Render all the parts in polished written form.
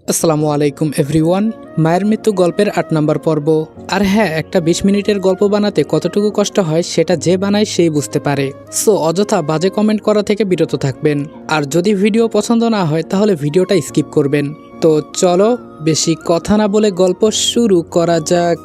আসসালামু আলাইকুম এভরিওয়ান। মায়ের মৃত্যু গল্পের ৮ নম্বর পর্ব। আর হ্যাঁ, একটা ২০ মিনিটের গল্প বানাতে কতটুকু কষ্ট হয় সেটা যে বানায় সেই বুঝতে পারে। সো অযথা বাজে কমেন্ট করা থেকে বিরত থাকবেন। আর যদি ভিডিও পছন্দ না হয় তাহলে ভিডিওটা স্কিপ করবেন। তো চলো বেশি কথা না বলে গল্প শুরু করা যাক।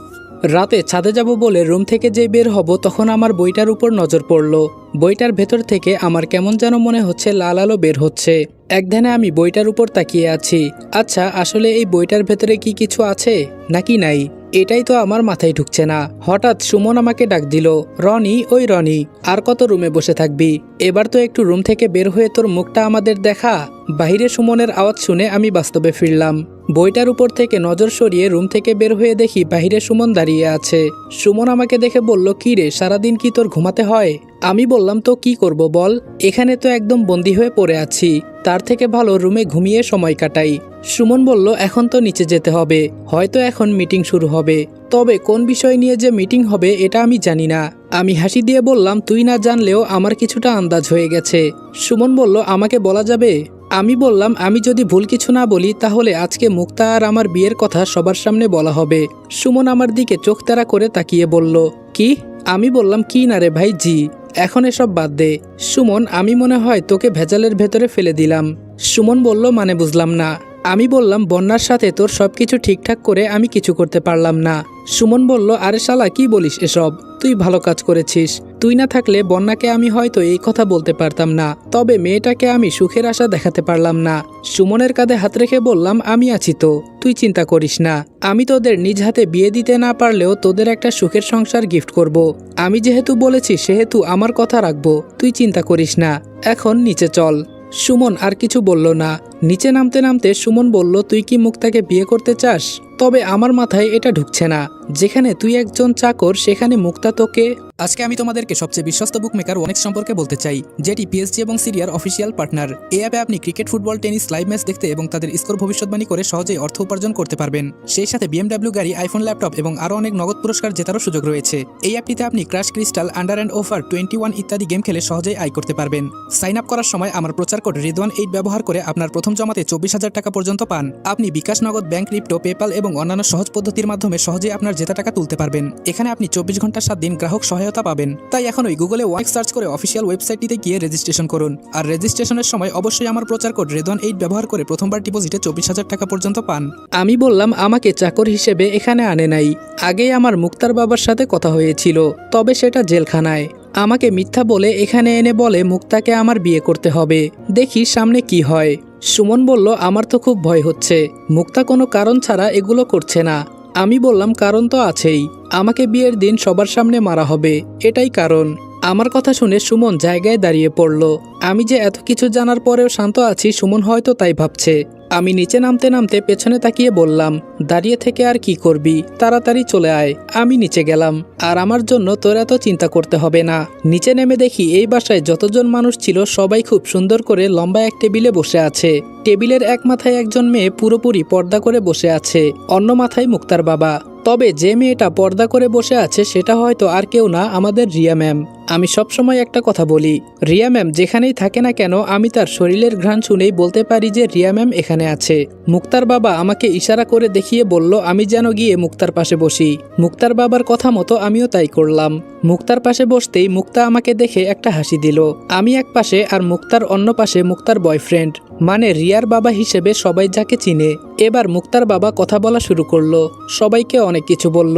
রাতে ছাদে যাব বলে রুম থেকে যে বের হব তখন আমার বইটার উপর নজর পড়ল। বইটার ভেতর থেকে আমার কেমন যেন মনে হচ্ছে লাল আলো বের হচ্ছে। একধানে আমি বইটার উপর তাকিয়ে আছি। আচ্ছা, আসলে এই বইটার ভেতরে কি কিছু আছে নাকি নাই, এটাই তো আমার মাথায় ঢুকছে না। হঠাৎ সুমন আমাকে ডাক দিল, রনি, ওই রনি, আর কত রুমে বসে থাকবি? এবার তো একটু রুম থেকে বের হয়ে তোর মুখটা আমাদের দেখা। বাহিরে সুমনের আওয়াজ শুনে আমি বাস্তবে ফিরলাম। বইটার উপর থেকে নজর সরিয়ে রুম থেকে বের হয়ে দেখি বাহিরে সুমন দাঁড়িয়ে আছে। সুমন আমাকে দেখে বলল, কি রে, সারাদিন কি তোর ঘুমাতে হয়? আমি বললাম, তো কি করব বল, এখানে তো একদম বন্দি হয়ে পড়ে আছি, তার থেকে ভালো রুমে ঘুমিয়ে সময় কাটাই। সুমন বলল, এখন তো নিচে যেতে হবে, হয়তো এখন মিটিং শুরু হবে, তবে কোন বিষয় নিয়ে যে মিটিং হবে এটা আমি জানি না। আমি হাসি দিয়ে বললাম, তুই না জানলেও আমার কিছুটা আন্দাজ হয়ে গেছে। সুমন বলল, আমাকে বলা যাবে? আমি বললাম, আমি যদি ভুল কিছু না বলি তাহলে আজকে মুক্তা আর আমার বিয়ের কথা সবার সামনে বলা হবে। সুমন আমার দিকে চোখ তাড়া করে তাকিয়ে বলল, কি? আমি বললাম, কি না রে ভাই, জি। এখন এসব বাদ দে। সুমন, আমি মনে হয় তোকে ভেজালের ভেতরে ফেলে দিলাম। সুমন বলল, মানে বুঝলাম না। আমি বললাম, বন্যার সাথে তোর সবকিছু ঠিকঠাক করে আমি কিছু করতে পারলাম না। সুমন বলল, আরে শালা, কি বলিস এসব? তুই ভালো কাজ করেছিস। তুই না থাকলে বন্যাকে আমি হয়তো এই কথা বলতে পারতাম না, তবে মেয়েটাকে আমি সুখের আশা দেখাতে পারলাম না। সুমনের কাঁধে হাত রেখে বললাম, আমি আছি তো, তুই চিন্তা করিস না। আমি তোদের নিজ হাতে বিয়ে দিতে না পারলেও তোদের একটা সুখের সংসার গিফট করব। আমি যেহেতু বলেছি সেহেতু আমার কথা রাখবো, তুই চিন্তা করিস না। এখন নিচে চল। সুমন আর কিছু বলল না। নিচে নামতে নামতে সুমন বলল, তুই কি মুক্তাকে বিয়ে করতে চাস? তবে আমার মাথায় এটা ঢুকছে না, যেখানে তুই একজন চাকর সেখানে মুক্তা তোকে। আজকে আমি তোমাদেরকে সবচেয়ে বিশ্বস্ত বুকমেকার ওনেক্স সম্পর্কে বলতে চাই, যেটি পিএসজি এবং সিরিয়ার অফিসিয়াল পার্টনার। এই অ্যাপে আপনি cricket, football, tennis live match দেখতে এবং তাদের স্কোর ভবিষ্যৎবাণী করে সহজেই অর্থ উপার্জন করতে পারবেন। সেই সাথে বিএমডব্লিউ গাড়ি, আইফোন, ল্যাপটপ এবং আরও অনেক নগদ পুরস্কার জেতারও সুযোগ রয়েছে। এই অ্যাপটিতে আপনি crash, crystal, under and over 21 ইত্যাদি গেম খেলে সহজেই আয় করতে পারবেন। সাইন আপ করার সময় আমার প্রচার কোড রিদওয়ান8 ব্যবহার করে আপনার প্রথম জমাতে 24,000 টাকা পর্যন্ত পান। আপনি বিকাশ, নগদ, ব্যাংক, ক্রিপ্টো, পেপাল এবং অন্যান্য সহজ পদ্ধতির মাধ্যমে সহজেই আপনার জেতা টাকা তুলতে পারবেন। এখানে আপনি 24 ঘন্টা 7 দিন গ্রাহক সহায়তা পাবেন। তাই এখনই গুগলে ওনেক্স সার্চ করে অফিসিয়াল ওয়েবসাইটটিতে গিয়ে রেজিস্ট্রেশন করুন। আর রেজিস্ট্রেশনের সময় অবশ্যই আমার প্রচার কোড রিদওয়ান8 ব্যবহার করে প্রথমবার ডিপোজিটে 24,000 টাকা পর্যন্ত পান। আমি বললাম, আমাকে চাকর হিসেবে এখানে আনে নাই। আগেই আমার মুক্তার বাবার সাথে কথা হয়েছিল, তবে সেটা জেলখানায়। আমাকে মিথ্যা বলে এখানে এনে বলে মুক্তাকে আমার বিয়ে করতে হবে, দেখি সামনে কি হয়। সুমন বলল, আমার তো খুব ভয় হচ্ছে, মুক্তা কোনো কারণ ছাড়া এগুলো করছে না। আমি বললাম, কারণ তো আছেই, আমাকে বিয়ের দিন সবার সামনে মারা হবে, এটাই কারণ। আমার কথা শুনে সুমন জায়গায় দাঁড়িয়ে পড়ল। আমি যে এত কিছু জানার পরেও শান্ত আছি, সুমন হয়তো তাই ভাবছে। আমি নিচে নামতে নামতে পেছনে তাকিয়ে বললাম, দাঁড়িয়ে থেকে আর কি করবি, তাড়াতাড়ি চলে আয়। আমি নিচে গেলাম। আর আমার জন্য তোর এত চিন্তা করতে হবে না। নিচে নেমে দেখি এই বাসায় যতজন মানুষ ছিল সবাই খুব সুন্দর করে লম্বা এক টেবিলে বসে আছে। টেবিলের এক মাথায় একজন মেয়ে পুরোপুরি পর্দা করে বসে আছে, অন্য মাথায় মুক্তার বাবা। তবে যে মেয়েটা পর্দা করে বসে আছে সেটা হয়তো আর কেউ না, আমাদের রিয়া ম্যাম। আমি সবসময় একটা কথা বলি, রিয়া ম্যাম যেখানেই থাকে না কেন আমি তার শরীরের ঘ্রাণ শুনেই বলতে পারি যে রিয়া ম্যাম এখানে আছে। মুক্তার বাবা আমাকে ইশারা করে দেখিয়ে বলল আমি যেন গিয়ে মুক্তার পাশে বসি। মুক্তার বাবার কথা মতো আমিও তাই করলাম। মুক্তার পাশে বসতেই মুক্তা আমাকে দেখে একটা হাসি দিল। আমি এক পাশে আর মুক্তার অন্য পাশে মুক্তার বয়ফ্রেন্ড, মানে রিয়ার বাবা হিসেবে সবাই যাকে চিনে। এবার মুক্তার বাবা কথা বলা শুরু করলো, সবাইকে অনেক কিছু বলল,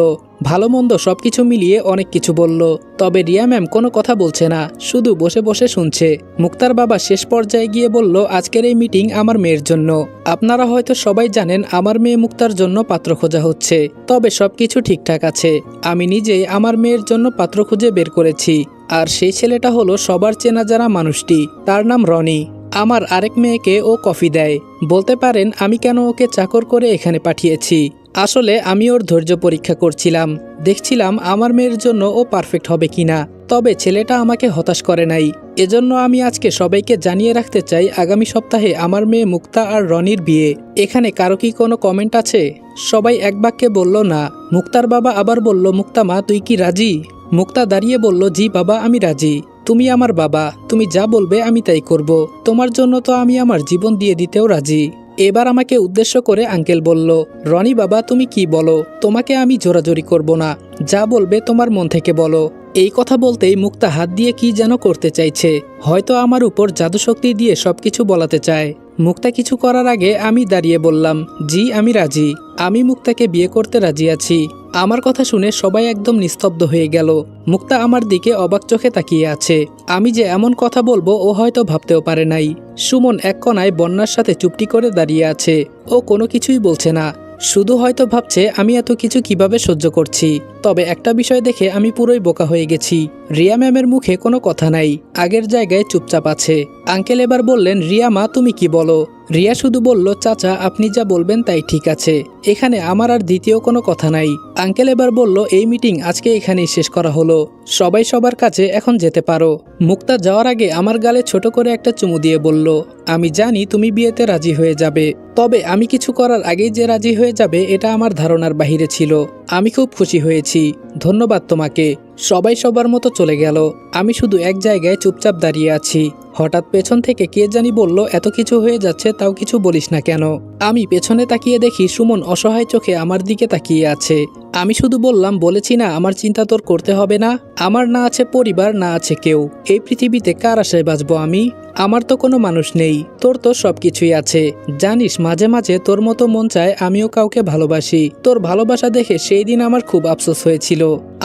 ভালো মন্দ সবকিছু মিলিয়ে অনেক কিছু বলল। তবে রিয়া ম্যাম কোনো কথা বলছে না, শুধু বসে বসে শুনছে। মুক্তার বাবা শেষ পর্যায়ে গিয়ে বলল, আজকের এই মিটিং আমার মেয়ের জন্য। আপনারা হয়তো সবাই জানেন আমার মেয়ে মুক্তার জন্য পাত্র খোঁজা হচ্ছে, তবে সবকিছু ঠিকঠাক আছে। আমি নিজেই আমার মেয়ের জন্য পাত্র খুঁজে বের করেছি। আর সেই ছেলেটা হলো সবার চেনা জানা মানুষটি, তার নাম রনি। আমার আরেক মেয়েকে ও কফি দেয়। বলতে পারেন আমি কেন ওকে চাকর করে এখানে পাঠিয়েছি। আসলে আমি ওর ধৈর্য পরীক্ষা করছিলাম, দেখছিলাম আমার মেয়ের জন্য ও পারফেক্ট হবে কিনা। তবে ছেলেটা আমাকে হতাশ করে নাই। এজন্য আমি আজকে সবাইকে জানিয়ে রাখতে চাই, আগামী সপ্তাহে আমার মেয়ে মুক্তা আর রনির বিয়ে। এখানে কারো কি কোনো কমেন্ট আছে? সবাই এক বাক্যে বলল না। মুক্তার বাবা আবার বলল, মুক্তা মা, তুই কি রাজি? মুক্তা দাঁড়িয়ে বলল, জি বাবা, আমি রাজি। তুমি আমার বাবা, তুমি যা বলবে আমি তাই করব। তোমার জন্য তো আমি আমার জীবন দিয়ে দিতেও রাজি। এবার আমাকে উদ্দেশ্য করে আঙ্কেল বলল, রনি বাবা তুমি কি বলো, তোমাকে আমি জোরাজোরি করব না, যা বলবে তোমার মন থেকে বলো। এই কথা বলতেই মুক্তা হাত দিয়ে কি যেন করতে চাইছে, হয়তো আমার উপর জাদুশক্তি দিয়ে সবকিছু বলাতে চায়। মুক্তা কিছু করার আগে আমি দাঁড়িয়ে বললাম, জি আমি রাজি, আমি মুক্তাকে বিয়ে করতে রাজি আছি। আমার কথা শুনে সবাই একদম নিস্তব্ধ হয়ে গেল। মুক্তা আমার দিকে অবাক চোখে তাকিয়ে আছে। আমি যে এমন কথা বলবো ও হয়তো ভাবতেও পারে নাই। সুমন এক কোনায় বন্যার সাথে চুপটি করে দাঁড়িয়ে আছে, ও কোনো কিছুই বলছে না, শুধু হয়তো ভাবছে আমি এত কিছু কিভাবে সহ্য করছি। তবে একটা বিষয় দেখে আমি পুরোই বোকা হয়ে গেছি, রিয়া ম্যামের মুখে কোনো কথা নাই, আগের জায়গায় চুপচাপ আছে। আঙ্কেল এবার বললেন, রিয়া মা তুমি কি বলো? রিয়া শুধু বলল, চাচা আপনি যা বলবেন তাই ঠিক আছে, এখানে আমার আর দ্বিতীয় কোনো কথা নাই। আঙ্কেল এবার বলল, এই মিটিং আজকে এখানেই শেষ করা হলো, সবাই সবার কাছে এখন যেতে পারো। মুক্তা যাওয়ার আগে আমার গালে ছোট করে একটা চুমু দিয়ে বলল, আমি জানি তুমি বিয়েতে রাজি হয়ে যাবে, তবে আমি কিছু করার আগেই যে রাজি হয়ে যাবে এটা আমার ধারণার বাহিরে ছিল। আমি খুব খুশি হয়েছি, ধন্যবাদ তোমাকে। সবাই সবার মতো চলে গেল, আমি শুধু এক জায়গায় চুপচাপ দাঁড়িয়ে আছি। হঠাৎ পেছন থেকে কে জানি বলল, এত কিছু হয়ে যাচ্ছে তাও কিছু বলিস না কেন? আমি পেছনে তাকিয়ে দেখি সুমন অসহায় চোখে আমার দিকে তাকিয়ে আছে। আমি শুধু বললাম, বলেছি না আমার চিন্তা তোর করতে হবে না, আমার না আছে পরিবার না আছে কেউ, এই পৃথিবীতে কার আশায় বাঁচবো আমি? আমার তো কোনো মানুষ নেই, তোর তো সবকিছুই আছে। জানিস মাঝে মাঝে তোর মতো মন চায় আমিও কাউকে ভালোবাসি, তোর ভালোবাসা দেখে সেই দিন আমার খুব আফসোস হয়েছিল,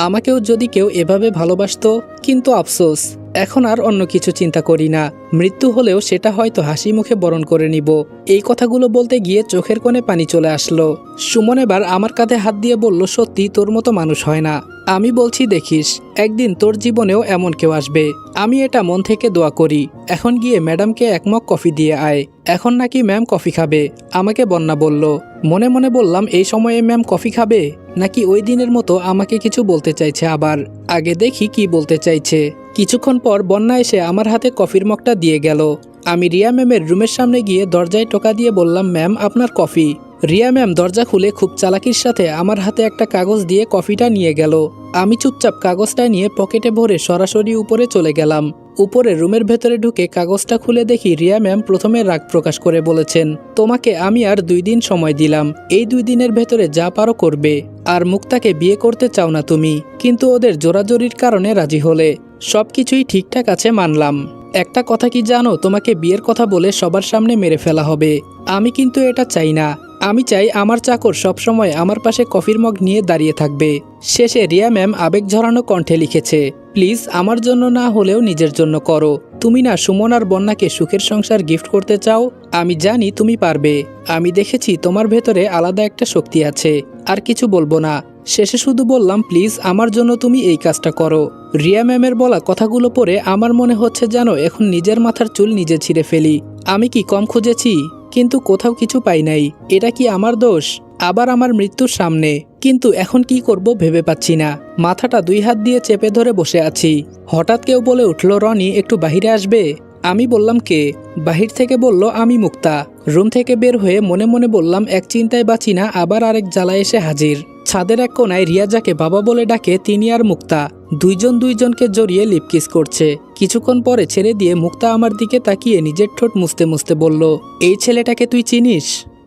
আমাকেও যদি কেউ এভাবে ভালোবাসতো। কিন্তু আফসোস, এখন আর অন্য কিছু চিন্তা করি না, মৃত্যু হলেও সেটা হয়তো হাসি মুখে বরণ করে নিব। এই কথাগুলো বলতে গিয়ে চোখের কোণে পানি চলে আসলো। সুমন এবার আমার কাঁধে হাত দিয়ে বলল, সত্যি তোর মতো মানুষ হয় না। আমি বলছি, দেখিস একদিন তোর জীবনেও এমন কেউ আসবে, আমি এটা মন থেকে দোয়া করি। এখন গিয়ে ম্যাডামকে এক মগ কফি দিয়ে আয়। এখন নাকি ম্যাম কফি খাবে, আমাকে বন্যা বলল। মনে মনে বললাম, এই সময়ে ম্যাম কফি খাবে, নাকি ওই দিনের মতো আমাকে কিছু বলতে চাইছে আবার? আগে দেখি কি বলতে চাইছে। কিছুক্ষণ পর বন্যা এসে আমার হাতে কফির মগটা দিয়ে গেল। আমি রিয়া ম্যামের রুমের সামনে গিয়ে দরজায় টোকা দিয়ে বললাম, ম্যাম আপনার কফি। রিয়া ম্যাম দরজা খুলে খুব চালাকির সাথে আমার হাতে একটা কাগজ দিয়ে কফিটা নিয়ে গেল। আমি চুপচাপ কাগজটা নিয়ে পকেটে ভরে সরাসরি উপরে চলে গেলাম। উপরে রুমের ভেতরে ঢুকে কাগজটা খুলে দেখি রিয়া ম্যাম প্রথমে রাগ প্রকাশ করে বলেছেন, তোমাকে আমি আর 2 দিন সময় দিলাম, এই 2 দিনের ভেতরে যা পারো করবে। আর মুক্তাকে বিয়ে করতে চাও না তুমি, কিন্তু ওদের জোরাজোরির কারণে রাজি হলে। সবকিছুই ঠিকঠাক আছে মানলাম, একটা কথা কি জানো, তোমাকে বিয়ের কথা বলে সবার সামনে মেরে ফেলা হবে। আমি কিন্তু এটা চাই না, আমি চাই আমার চাকর সবসময় আমার পাশে কফির মগ নিয়ে দাঁড়িয়ে থাকবে। শেষে রিয়া ম্যাম আবেগ ঝরানো কণ্ঠে লিখেছে, প্লিজ আমার জন্য না হলেও নিজের জন্য করো, তুমি না সুমন আর বন্যাকে সুখের সংসার গিফট করতে চাও, আমি জানি তুমি পারবে, আমি দেখেছি তোমার ভেতরে আলাদা একটা শক্তি আছে। আর কিছু বলবো না, শেষে শুধু বললাম, প্লিজ আমার জন্য তুমি এই কাজটা করো। রিয়া ম্যামের বলা কথাগুলো পড়ে আমার মনে হচ্ছে যেন এখন নিজের মাথার চুল নিজে ছিঁড়ে ফেলি। আমি কি কম খুঁজেছি? কিন্তু কোথাও কিছু পাই নাই, এটা কি আমার দোষ? আবার আমার মৃত্যুর সামনে, কিন্তু এখন কি করব ভেবে পাচ্ছি না। মাথাটা 2 হাত দিয়ে চেপে ধরে বসে আছি। হঠাৎ কেউ বলে উঠল, রনি একটু বাহিরে আসবে। আমি বললাম, কে? বাহির থেকে বলল, আমি মুক্তা। রুম থেকে বের হয়ে মনে মনে বললাম, এক চিন্তায় বাঁচি না, আবার আরেক জ্বালায় এসে হাজির। ছাদের এক কোনায় রিয়া যাকে বাবা বলে ডাকে তিনি আর মুক্তা দুইজন দুইজনকে জড়িয়ে লিপকিস করছে। কিছুক্ষণ পরে ছেড়ে দিয়ে মুক্তা আমার দিকে তাকিয়ে নিজের ঠোঁট মুছতে মুছতে বলল, এই ছেলেটাকে তুই চিনিস?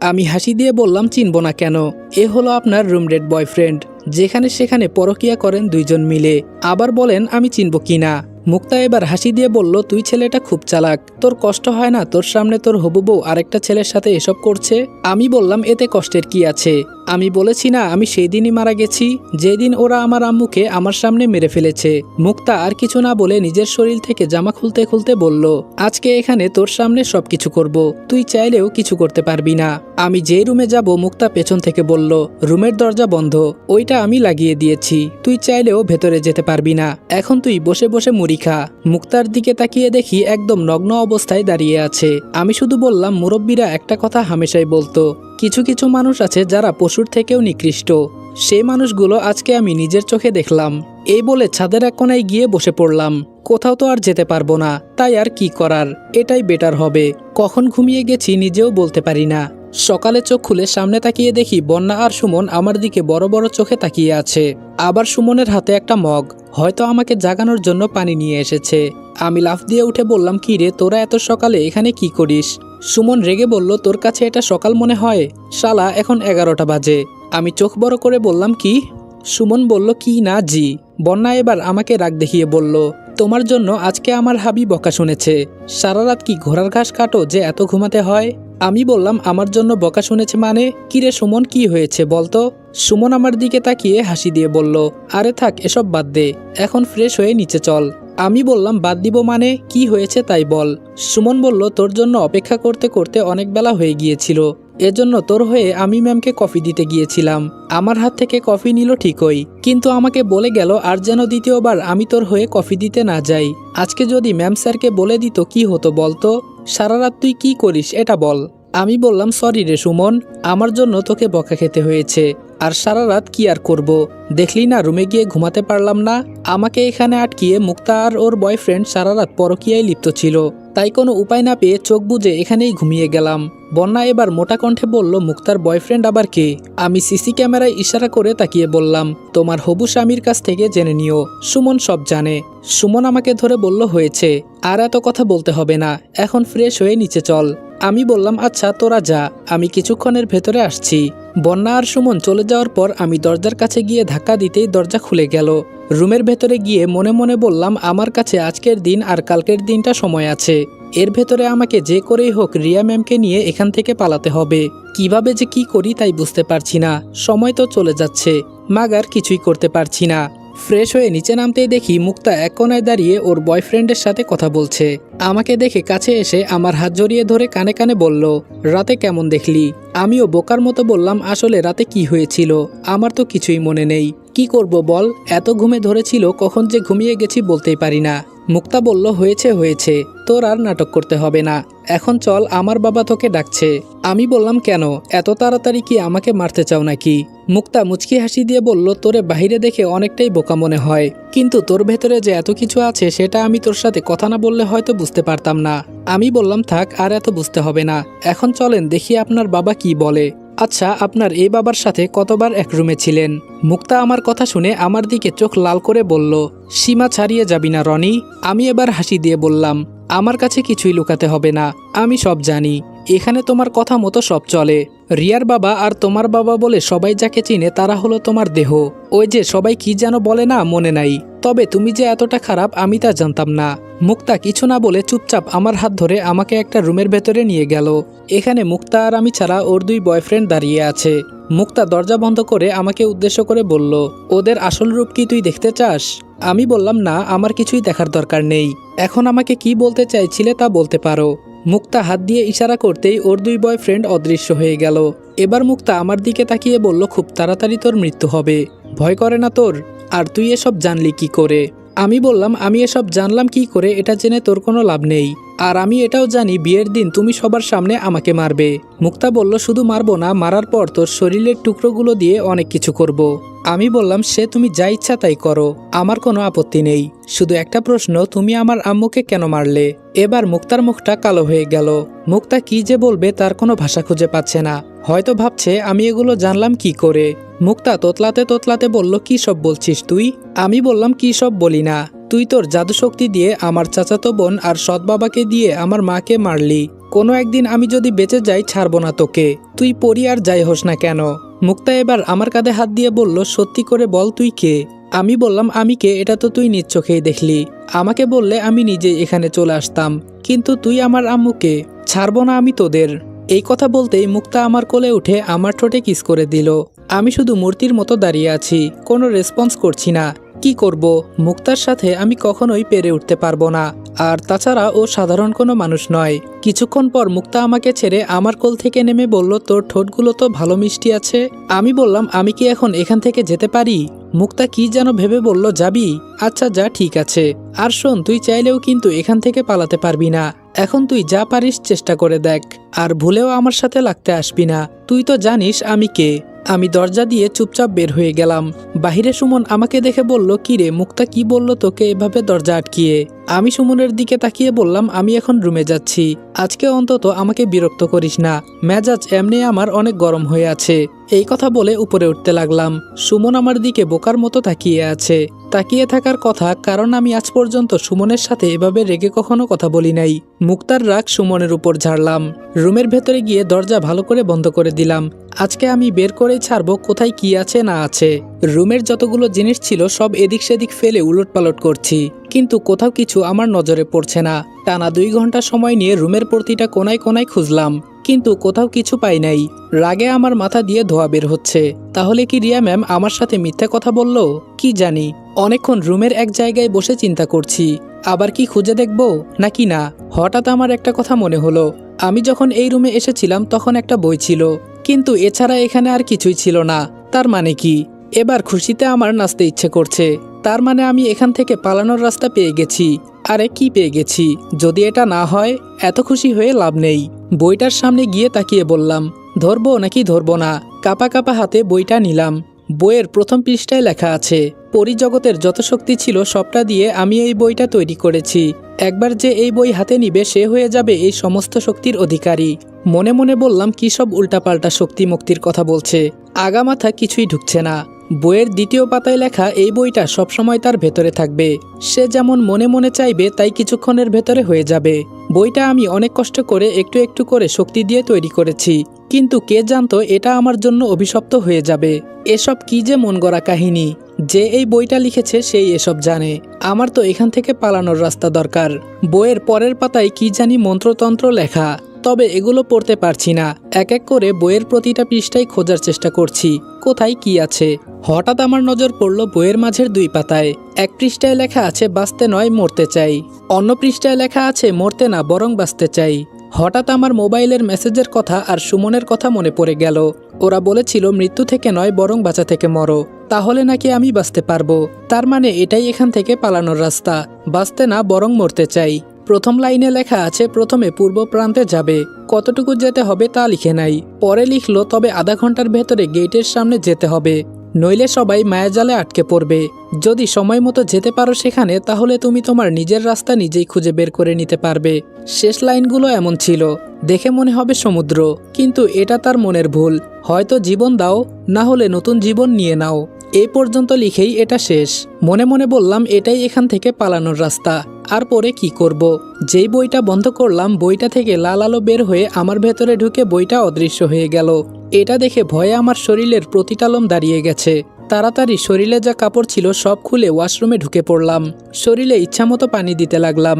আমি হাসি দিয়ে বললাম, চিনব না কেন, এ হলো আপনার রুমমেট বয়ফ্রেন্ড, যেখানে সেখানে পরকিয়া করেন 2 জন মিলে, আবার বলেন আমি চিনব কিনা। মুক্তা এবার হাসি দিয়ে বলল, তুই ছেলেটা খুব চালাক, তোর কষ্ট হয় না তোর সামনে তোর হবু বউ আরেকটা ছেলের সাথে এসব করছে? আমি বললাম, এতে কষ্টের কি আছে? আমি বলেছি না আমি সেই দিনই মারা গেছি, যেদিন ওরা আমার আম্মুকে আমার সামনে মেরে ফেলেছে। মুক্তা আর কিছু না বলে নিজের শরীর থেকে জামা খুলতে খুলতে বলল, আজকে এখানে তোর সামনে সবকিছু করব, তুই চাইলেও কিছু করতে পারবি না। আমি যেই রুমে যাব মুক্তা পেছন থেকে বলল, রুমের দরজা বন্ধ, ওইটা আমি লাগিয়ে দিয়েছি, তুই চাইলেও ভেতরে যেতে পারবি না, এখন তুই বসে বসে মুড়ি খা। মুক্তার দিকে তাকিয়ে দেখি একদম নগ্ন অবস্থায় দাঁড়িয়ে আছে। আমি শুধু বললাম, মুরব্বীরা একটা কথা হামেশাই বলতো, কিছু কিছু মানুষ আছে যারা পশুর থেকেও নিকৃষ্ট, সেই মানুষগুলো আজকে আমি নিজের চোখে দেখলাম। এই বলে ছাদের এক কোনায় গিয়ে বসে পড়লাম। কোথাও তো আর যেতে পারবো না, তাই আর কি করার, এটাই বেটার হবে। কখন ঘুমিয়ে গেছি নিজেও বলতে পারি না। সকালে চোখ খুলে সামনে তাকিয়ে দেখি বন্যা আর সুমন আমার দিকে বড় বড় চোখে তাকিয়ে আছে। আবার সুমনের হাতে একটা মগ, হয়তো আমাকে জাগানোর জন্য পানি নিয়ে এসেছে। আমি লাফ দিয়ে উঠে বললাম, কি রে তোরা এত সকালে এখানে কি করিস? সুমন রেগে বলল, তোর কাছে এটা সকাল মনে হয়? শালা এখন 11টা বাজে। আমি চোখ বড় করে বললাম, কি? সুমন বলল, কি না জি। বন্যা এবার আমাকে রাগ দেখিয়ে বলল, তোমার জন্য আজকে আমার হাবি বকা শুনেছে। সারা রাত কি ঘোড়ার ঘাস কাটো যে এত ঘুমাতে হয়? আমি বললাম, আমার জন্য বকা শুনেছে মানে? কিরে সুমন, কি হয়েছে বলতো? সুমন আমার দিকে তাকিয়ে হাসি দিয়ে বলল, আরে থাক এসব বাদ দে, এখন ফ্রেশ হয়ে নিচে চল। আমি বললাম, বাদ দিব মানে? কি হয়েছে তাই বল। সুমন বলল, তোর জন্য অপেক্ষা করতে করতে অনেক বেলা হয়ে গিয়েছিল, এজন্য তোর হয়ে আমি ম্যামকে কফি দিতে গিয়েছিলাম। আমার হাত থেকে কফি নিল ঠিকই, কিন্তু আমাকে বলে গেল আর যেন দ্বিতীয়বার আমি তোর হয়ে কফি দিতে না যাই। আজকে যদি ম্যাম স্যারকে বলে দিত কি হতো বলতো? সারা রাত তুই কি করিস এটা বল। আমি বললাম, সরি রে সুমন, আমার জন্য তোকে বকা খেতে হয়েছে। আর সারা রাত কি আর করব, দেখলি না রুমে গিয়ে ঘুমাতে পারলাম না। আমাকে এখানে আটকিয়ে মুক্তা আর ওর বয়ফ্রেন্ড সারা রাত পরকীয়ায় লিপ্ত ছিল, তাই কোনো উপায় না পেয়ে চোখ বুজে এখানেই ঘুমিয়ে গেলাম। বন্যা এবার মোটা কণ্ঠে বলল, মুক্তার বয়ফ্রেন্ড আবার কে? আমি সিসি ক্যামেরায় ইশারা করে তাকিয়ে বললাম, তোমার হবু স্বামীর কাছ থেকে জেনে নিও, সুমন সব জানে। সুমন আমাকে ধরে বলল, হয়েছে, আর এত কথা বলতে হবে না, এখন ফ্রেশ হয়ে নিচে চল। আমি বললাম, আচ্ছা তোরা যা, আমি কিছুক্ষণের ভেতরে আসছি। বন্যা আর সুমন চলে যাওয়ার পর আমি দরজার কাছে গিয়ে ধাক্কা দিতেই দরজা খুলে গেল। রুমের ভেতরে গিয়ে মনে মনে বললাম, আমার কাছে আজকের দিন আর কালকের দিনটা সময় আছে, এর ভেতরে আমাকে যে করেই হোক রিয়া ম্যামকে নিয়ে এখান থেকে পালাতে হবে। কিভাবে যে কি করি তাই বুঝতে পারছি না, সময় তো চলে যাচ্ছে, মাগার কিছুই করতে পারছি না। ফ্রেশ হয়ে নিচে নামতেই দেখি মুক্তা এক কোনায় দাঁড়িয়ে ওর বয়ফ্রেন্ডের সাথে কথা বলছে। আমাকে দেখে কাছে এসে আমার হাত জড়িয়ে ধরে কানে কানে বলল, রাতে কেমন দেখলি? আমিও বোকার মতো বললাম, আসলে রাতে কি হয়েছিল আমার তো কিছুই মনে নেই। কি করব বল, এত ঘুমে ধরেছিল, কখন যে ঘুমিয়ে গেছি বলতেই পারি না। মুক্তা বলল, হয়েছে হয়েছে, তোর আর নাটক করতে হবে না, এখন চল, আমার বাবা তোকে ডাকছে। আমি বললাম, কেন, এত তাড়াতাড়ি কি আমাকে মারতে চাও নাকি? মুক্তা মুচকি হাসি দিয়ে বলল, তোরে বাহিরে দেখে অনেকটাই বোকা মনে হয়, কিন্তু তোর ভেতরে যে এত কিছু আছে সেটা আমি তোর সাথে কথা না বললে হয়তো বুঝতে পারতাম না। আমি বললাম, থাক, আর এত বুঝতে হবে না, এখন চলেন দেখি আপনার বাবা কি বলে। আচ্ছা, আপনার এই বাবার সাথে কতবার এক রুমে ছিলেন? মুক্তা আমার কথা শুনে আমার দিকে চোখ লাল করে বলল, সীমা ছাড়িয়ে যাবি না রনি। আমি এবার হাসি দিয়ে বললাম, আমার কাছে কিছুই লুকাতে হবে না, আমি সব জানি, এখানে তোমার কথা মতো সব চলে। রিয়ার বাবা আর তোমার বাবা বলে সবাই যাকে চিনে তারা হলো তোমার দেহ। ওই যে সবাই কি যেন বলে না, মনে নাই, তবে তুমি যে এতটা খারাপ আমি তা জানতাম না। মুক্তা কিছু না বলে চুপচাপ আমার হাত ধরে আমাকে একটা রুমের ভেতরে নিয়ে গেল। এখানে মুক্তা আর আমি ছাড়া ওর দুই বয়ফ্রেন্ড দাঁড়িয়ে আছে। মুক্তা দরজা বন্ধ করে আমাকে উদ্দেশ্য করে বলল, ওদের আসল রূপ কি তুই দেখতে চাস? আমি বললাম, না, আমার কিছুই দেখার দরকার নেই, এখন আমাকে কি বলতে চাইছিলে তা বলতে পারো। মুক্তা হাত দিয়ে ইশারা করতেই ওর দুই বয়ফ্রেন্ড অদৃশ্য হয়ে গেল। এবার মুক্তা আমার দিকে তাকিয়ে বলল, খুব তাড়াতাড়ি তোর মৃত্যু হবে, ভয় করে না তোর? আর তুই এসব জানলি কি করে? আমি বললাম, আমি এসব জানলাম কি করে এটা জেনে তোর কোনো লাভ নেই, আর আমি এটাও জানি বিয়ের দিন তুমি সবার সামনে আমাকে মারবে। মুক্তা বলল, শুধু মারবো না, মারার পর তোর শরীরের টুকরোগুলো দিয়ে অনেক কিছু করব। আমি বললাম, সে তুমি যা ইচ্ছা তাই করো, আমার কোনো আপত্তি নেই, শুধু একটা প্রশ্ন, তুমি আমার আম্মুকে কেন মারলে? এবার মুক্তার মুখটা কালো হয়ে গেল। মুক্তা কি যে বলবে তার কোনো ভাষা খুঁজে পাচ্ছে না, হয়তো ভাবছে আমি এগুলো জানলাম কি করে। মুক্তা তোতলাতে তোতলাতে বলল, কি সব বলছিস তুই? আমি বললাম, কি সব বলি না, তুই তোর জাদুশক্তি দিয়ে আমার চাচাতো বোন আর সৎ বাবাকে দিয়ে আমার মাকে মারলি, কোনো একদিন আমি যদি বেঁচে যাই ছাড়বো না তোকে, তুই পরি আর যাই হোস না কেন। মুক্তা এবার আমার কাঁধে হাত দিয়ে বলল, সত্যি করে বল তুই কে? আমি বললাম, আমি কে এটা তো তুই নিজ চোখেই দেখলি, আমাকে বললে আমি নিজে এখানে চলে আসতাম, কিন্তু তুই আমার আম্মুকে ছাড়বো না আমি তোদের। এই কথা বলতেই মুক্তা আমার কোলে উঠে আমার ঠোঁটে কিস করে দিল। আমি শুধু মূর্তির মতো দাঁড়িয়ে আছি, কোনো রেসপন্স করছি না। কি করব, মুক্তার সাথে আমি কখনোই পেরে উঠতে পারবো না, আর তাছাড়া ও সাধারণ কোনো মানুষ নয়। কিছুক্ষণ পর মুক্তা আমাকে ছেড়ে আমার কোল থেকে নেমে বলল, তোর ঠোঁটগুলো তো ভালো মিষ্টি আছে। আমি বললাম, আমি কি এখন এখান থেকে যেতে পারি? মুক্তা কি যেন ভেবে বলল, যাবি? আচ্ছা যা, ঠিক আছে, আর শোন, তুই চাইলেও কিন্তু এখান থেকে পালাতে পারবি না, এখন তুই যা পারিস চেষ্টা করে দেখ, আর ভুলেও আমার সাথে লাগতে আসবি না, তুই তো জানিস আমি কে। আমি দরজা দিয়ে চুপচাপ বের হয়ে গেলাম। বাহিরে সুমন আমাকে দেখে বলল, কি রে মুক্তা কি বলল তোকে এভাবে দরজা আটকিয়ে? আমি সুমনের দিকে তাকিয়ে বললাম, আমি এখন রুমে যাচ্ছি, আজকে অন্তত আমাকে বিরক্ত করিস না, মেজাজ এমনি আমার অনেক গরম হয়ে আছে। এই কথা বলে উপরে উঠতে লাগলাম। সুমন আমার দিকে বোকার মতো তাকিয়ে আছে। তাকিয়ে থাকার কথা, কারণ আমি আজ পর্যন্ত সুমনের সাথে এভাবে রেগে কখনো কথা বলি নাই। মুক্তার রাগ সুমনের উপর ঝাড়লাম। রুমের ভেতরে গিয়ে দরজা ভালো করে বন্ধ করে দিলাম। আজকে আমি বের করেই ছাড়বো কোথায় কি আছে না আছে। রুমের যতগুলো জিনিস ছিল সব এদিক সেদিক ফেলে উলটপালট করছি, কিন্তু কোথাও কিছু আমার নজরে পড়ছে না। টানা 2 ঘন্টা সময় নিয়ে রুমের প্রতিটা কোনায় কোনায় খুঁজলাম, কিন্তু কোথাও কিছু পাই নাই। রাগে আমার মাথা দিয়ে ধোয়া বের হচ্ছে। তাহলে কি রিয়া ম্যাম আমার সাথে মিথ্যা কথা বলল? কি জানি। অনেকক্ষণ রুমের এক জায়গায় বসে চিন্তা করছি, আবার কি খুঁজে দেখব নাকি না। হঠাৎ আমার একটা কথা মনে হলো। আমি যখন এই রুমে এসেছিলাম তখন একটা বই ছিল, কিন্তু এছাড়া এখানে আর কিছুই ছিল না। তার মানে কি? এবার খুশিতে আমার নাচতে ইচ্ছে করছে। তার মানে আমি এখান থেকে পালানোর রাস্তা পেয়ে গেছি। আরে কি পেয়ে গেছি? যদি এটা না হয় এত খুশি হয়ে লাভ নেই। বইটার সামনে গিয়ে তাকিয়ে বললাম, ধরবো নাকি ধরবো না। কাপা কাপা হাতে বইটা নিলাম। বইয়ের প্রথম পৃষ্ঠায় লেখা আছে, পরিজগতের যত শক্তি ছিল সবটা দিয়ে আমি এই বইটা তৈরি করেছি। একবার যে এই বই হাতে নিবে সে হয়ে যাবে এই সমস্ত শক্তির অধিকারী। মনে মনে বললাম, কি সব উল্টাপাল্টা শক্তি মুক্তির কথা বলছে, আগা মাথা কিছুই ঢুকছে না। বইয়ের দ্বিতীয় পাতায় লেখা, এই বইটা সবসময় তার ভেতরে থাকবে। সে যেমন মনে মনে চাইবে তাই কিছুক্ষণের ভেতরে হয়ে যাবে। বইটা আমি অনেক কষ্ট করে একটু একটু করে শক্তি দিয়ে তৈরি করেছি, কিন্তু কে জানতো এটা আমার জন্য অভিশপ্ত হয়ে যাবে। এসব কি যে মন গড়া কাহিনী। যে এই বইটা লিখেছে সেই এসব জানে। আমার তো এখান থেকে পালানোর রাস্তা দরকার। বইয়ের পরের পাতায় কি জানি মন্ত্রতন্ত্র লেখা, তবে এগুলো পড়তে পারছি না। এক এক করে বইয়ের প্রতিটা পৃষ্ঠায় খোঁজার চেষ্টা করছি কোথায় কি আছে। হঠাৎ আমার নজর পড়ল বইয়ের মাঝের 2 পাতায়। এক পৃষ্ঠায় লেখা আছে, বাঁচতে নয় মরতে চাই। অন্য পৃষ্ঠায় লেখা আছে, মরতে না বরং বাঁচতে চাই। হঠাৎ আমার মোবাইলের মেসেজের কথা আর সুমনের কথা মনে পড়ে গেল। ওরা বলেছিল মৃত্যু থেকে নয় বরং বাঁচা থেকে মরো, তাহলে নাকি আমি বাঁচতে পারবো। তার মানে এটাই এখান থেকে পালানোর রাস্তা। বাঁচতে না বরং মরতে চাই। প্রথম লাইনে লেখা আছে, প্রথমে পূর্ব প্রান্তে যাবে। কতটুকু যেতে হবে তা লিখে নাই। পরে লিখলো, তবে আধা ঘন্টার ভেতরে গেটের সামনে যেতে হবে, নইলে সবাই মায়াজালে আটকে পড়বে। যদি সময় মতো যেতে পারো সেখানে, তাহলে তুমি তোমার নিজের রাস্তা নিজেই খুঁজে বের করে নিতে পারবে। শেষ লাইনগুলো এমন ছিল, দেখে মনে হবে সমুদ্র, কিন্তু এটা তার মনের ভুল। হয়তো জীবন দাও, না হলে নতুন জীবন নিয়ে নাও। এই পর্যন্ত লিখেই এটা শেষ। মনে মনে বললাম, এটাই এখান থেকে পালানোর রাস্তা। আর পরে কি করব? যেই বইটা বন্ধ করলাম, বইটা থেকে লাল আলো বের হয়ে আমার ভেতরে ঢুকে বইটা অদৃশ্য হয়ে গেল। এটা দেখে ভয়ে আমার শরীরের প্রতিটা লোম দাঁড়িয়ে গেছে। তাড়াতাড়ি শরীরে যা কাপড় ছিল সব খুলে ওয়াশরুমে ঢুকে পড়লাম। শরীরে ইচ্ছামতো পানি দিতে লাগলাম।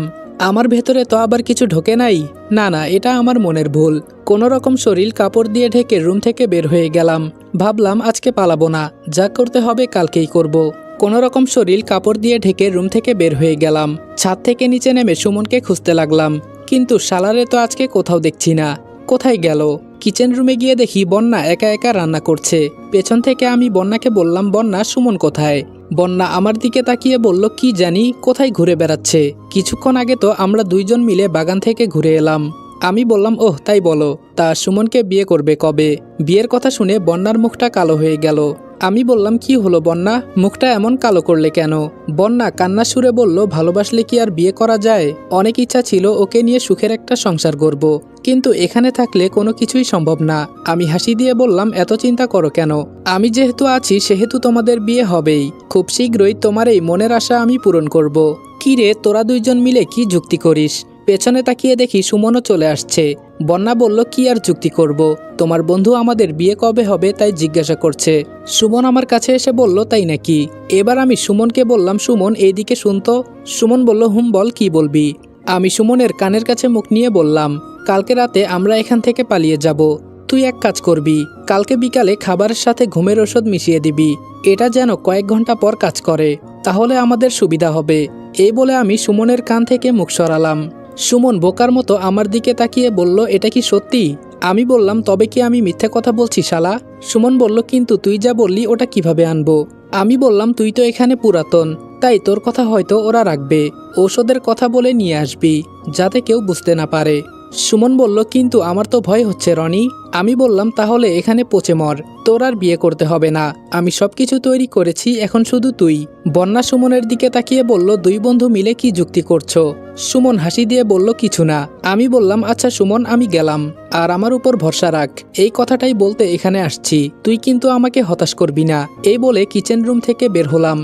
আমার ভেতরে তো আবার কিছু ঢোকে নাই। না না, এটা আমার মনের ভুল। কোনো রকম শরীর কাপড় দিয়ে ঢেকে রুম থেকে বের হয়ে গেলাম। ভাবলাম আজকে পালাবো না, যা করতে হবে কালকেই করব। কোনো রকম শরীর কাপড় দিয়ে ঢেকে রুম থেকে বের হয়ে গেলাম। ছাদ থেকে নিচে নেমে সুমনকে খুঁজতে লাগলাম, কিন্তু শালারে তো আজকে কোথাও দেখছি না। কোথায় গেল? কিচেন রুমে গিয়ে দেখি বন্যা একা একা রান্না করছে। পেছন থেকে আমি বন্যাকে বললাম, বন্যা, সুমন কোথায়? বন্যা আমার দিকে তাকিয়ে বলল, কি জানি কোথায় ঘুরে বেড়াচ্ছে। কিছুক্ষণ আগে তো আমরা 2 জন মিলে বাগান থেকে ঘুরে এলাম। আমি বললাম, ওহ তাই বলো, তা সুমনকে বিয়ে করবে কবে? বিয়ের কথা শুনে বন্যার মুখটা কালো হয়ে গেল। আমি বললাম, কি হলো বন্যা, মুখটা এমন কালো করলে কেন? বন্যা কান্না সুরে বলল, ভালোবাসলে কি আর বিয়ে করা যায়? অনেক ইচ্ছা ছিল ওকে নিয়ে সুখের একটা সংসার গড়ব, কিন্তু এখানে থাকলে কোনো কিছুই সম্ভব না। আমি হাসি দিয়ে বললাম, এত চিন্তা করো কেন? আমি যেহেতু আছি সেহেতু তোমাদের বিয়ে হবেই। খুব শীঘ্রই তোমার এই মনের আশা আমি পূরণ করব। কি রে, তোরা 2 জন মিলে কি যুক্তি করিস? পেছনে তাকিয়ে দেখি সুমনও চলে আসছে। বন্যা বলল, কি আর যুক্তি করব? তোমার বন্ধু আমাদের বিয়ে কবে হবে তাই জিজ্ঞাসা করছে। সুমন আমার কাছে এসে বলল, তাই নাকি? এবার আমি সুমনকে বললাম, সুমন এইদিকে শুনতো। সুমন বলল, হুম বল, কি বলবি? আমি সুমনের কানের কাছে মুখ নিয়ে বললাম, কালকে রাতে আমরা এখান থেকে পালিয়ে যাব। তুই এক কাজ করবি, কালকে বিকালে খাবারের সাথে ঘুমের ওষুধ মিশিয়ে দিবি। এটা যেন কয়েক ঘন্টা পর কাজ করে, তাহলে আমাদের সুবিধা হবে। এই বলে আমি সুমনের কান থেকে মুখ সরালাম। সুমন বোকার মতো আমার দিকে তাকিয়ে বলল, এটা কি সত্যি? আমি বললাম, তবে কি আমি মিথ্যে কথা বলছি শালা? সুমন বলল, কিন্তু তুই যা বললি ওটা কিভাবে আনবো? আমি বললাম, তুই তো এখানে পুরাতন, তাই তোর কথা হয়তো ওরা রাখবে। ঔষধের কথা বলে নিয়ে আসবি, যাতে কেউ বুঝতে না পারে। সুমন বলল, কিন্তু আমার তো ভয় হচ্ছে রনি। আমি বললাম, তাহলে এখানে পচে মর, তোর আর বিয়ে করতে হবে না। আমি সবকিছু তৈরি করেছি, এখন শুধু তুই। বন্যা সুমনের দিকে তাকিয়ে বলল, 2 বন্ধু মিলে কি যুক্তি করছো? সুমন হাসি দিয়ে বলল, কিছু না। আমি বললাম, আচ্ছা সুমন, আমি গেলাম, আর আমার উপর ভরসা রাখ। এই কথাটাই বলতে এখানে আসছি, তুই কিন্তু আমাকে হতাশ করবি না। এই বলে কিচেন রুম থেকে বের হলাম।